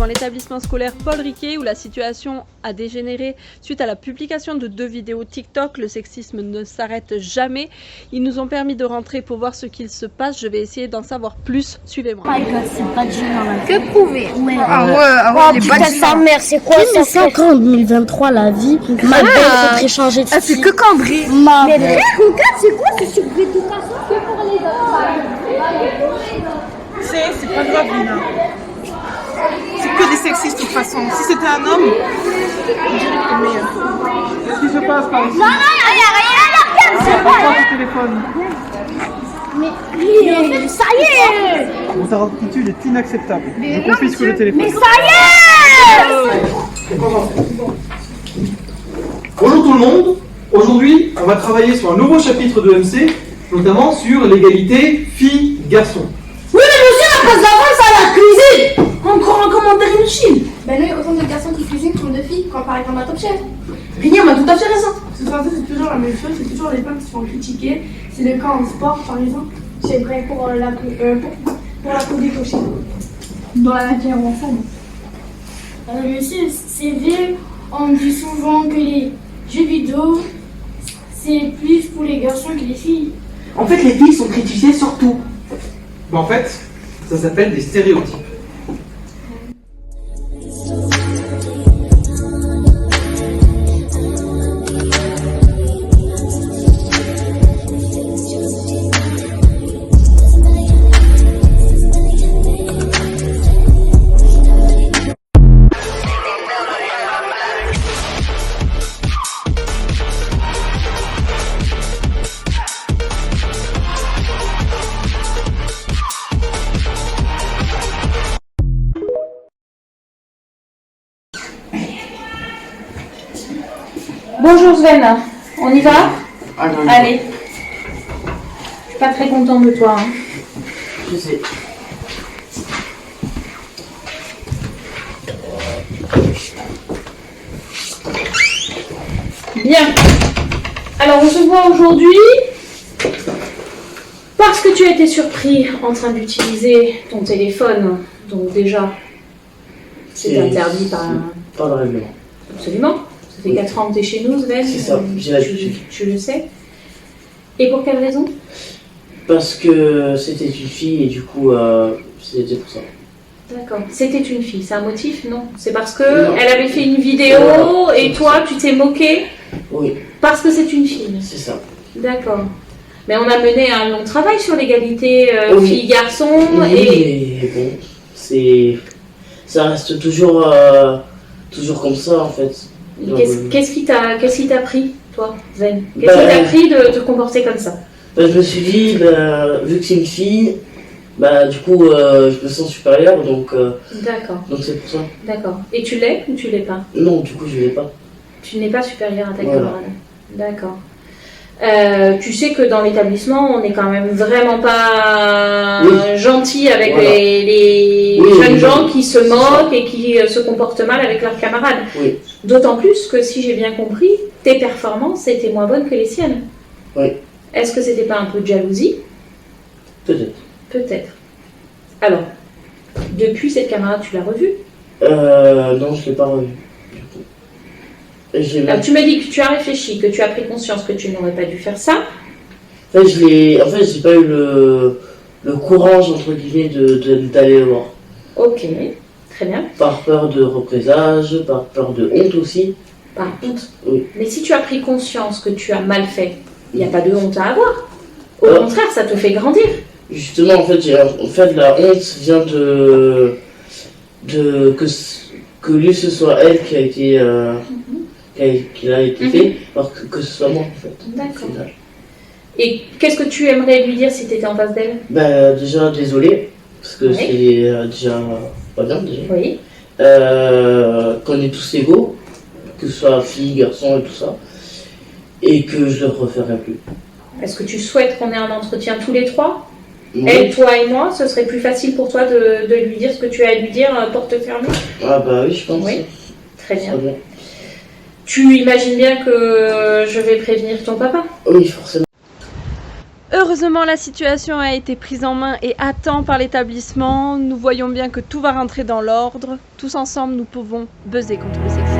devant l'établissement scolaire Paul Riquet où la situation a dégénéré suite à la publication de 2 vidéos TikTok. Le sexisme ne s'arrête jamais. Ils nous ont permis de rentrer pour voir ce qu'il se passe. Je vais essayer d'en savoir plus. Suivez-moi. C'est pas du genre. Que prouver? Ouais. Oh putain, sa mère, c'est quoi ça? C'est quand en 2023 la vie? Ma belle faut changer de Ah, c'est fille. que Cambry. Ma Mais belle. regarde, c'est quoi ce sur d'éducation que pour les C'est pas grave, Lina. C'est que des sexistes de toute façon. Si c'était un homme, on dirait que c'est meilleur. Qu'est-ce qui se passe par ici? Non, regarde, c'est Prends ton téléphone. Mais ça y est. Votre attitude est inacceptable. Je confisque le téléphone. Mais ça y est. Bonjour tout le monde, aujourd'hui on va travailler sur un nouveau chapitre de MC, notamment sur l'égalité filles-garçons. Oui, mais monsieur, la place d'avance à la cuisine. Encore un commentaire inutile. Ben non, il y a autant de garçons qui cuisinent que de filles, quand par exemple à Top Chef. Rien m'a tout à fait raison. Ce soir, c'est toujours la même chose, c'est toujours les femmes qui se font critiquer. C'est le cas en sport, par exemple. C'est vrai pour la peau des cochers. Dans la matière ensemble. Monsieur, c'est vrai, on dit souvent que les jeux vidéo, c'est plus pour les garçons que les filles. En fait, les filles sont critiquées sur tout. Mais en fait, ça s'appelle des stéréotypes. Bonjour Sven, on y va? Allez. Je suis pas très contente de toi. Hein. Je sais. Bien. Alors on se voit aujourd'hui parce que tu as été surpris en train d'utiliser ton téléphone. Donc déjà, c'est interdit par... Pas le règlement. Absolument. Ça fait 4 ans que tu es chez nous, Sven. C'est ça, j'ai l'habitude. Tu le sais. Et pour quelle raison? Parce que c'était une fille et du coup, c'était pour ça. D'accord. C'était une fille, c'est un motif? Non. C'est parce que Non. elle avait fait une vidéo Voilà. et toi, tu t'es moqué Oui, parce que c'est une fille. c'est ça. D'accord. Mais on a mené un long travail sur l'égalité Oui. filles-garçons Oui, et... mais bon, ça reste toujours, toujours comme ça en fait. Donc, Qu'est-ce qui t'a pris, toi, Zen? Qu'est-ce Bah, qui t'a pris de te comporter comme ça? je me suis dit, vu que c'est une fille, du coup, je me sens supérieure, donc D'accord, c'est pour ça. d'accord. Et tu l'es ou tu l'es pas? Non, du coup, je l'ai pas. Tu n'es pas supérieur à ta Voilà. camarade. D'accord. Tu sais que dans l'établissement, on n'est quand même vraiment pas Oui. gentil avec Voilà. les Oui, jeunes oui, gens oui. qui se C'est ça. moquent et qui se comportent mal avec leurs camarades. Oui. D'autant plus que si j'ai bien compris, tes performances étaient moins bonnes que les siennes. Oui. Est-ce que c'était pas un peu de jalousie? Peut-être. Peut-être. Alors, depuis cette camarade, tu l'as revue? Non, je l'ai pas revu. Du coup. Et j'ai Alors, tu m'as dit que tu as réfléchi, que tu as pris conscience que tu n'aurais pas dû faire ça. En fait, j'ai pas eu le courage, entre guillemets, d'aller le voir. Ok, très bien. Par peur de représailles, par peur de honte aussi. Par honte. Oui. Mais si tu as pris conscience que tu as mal fait, il n'y a pas de honte à avoir. Au Ah. contraire, ça te fait grandir. Justement, en fait, la honte vient que lui, ce soit elle qui a été, qui a été fait, alors que ce soit moi, en fait. D'accord. Au final. Et qu'est-ce que tu aimerais lui dire si tu étais en face d'elle? Déjà, désolé, parce que Oui. c'est déjà pas bien, déjà. Oui. Qu'on est tous égaux, que ce soit filles, garçons et tout ça, et que je le referai plus. Est-ce que tu souhaites qu'on ait un entretien tous les trois? Oui. Elle, toi et moi, ce serait plus facile pour toi de lui dire ce que tu as à lui dire, porte fermée? Ah bah oui, je pense. Oui. Très bien. Très bien. Tu imagines bien que je vais prévenir ton papa? Oui, forcément. Heureusement, la situation a été prise en main et à temps par l'établissement. Nous voyons bien que tout va rentrer dans l'ordre. Tous ensemble, nous pouvons buzzer contre le sexisme.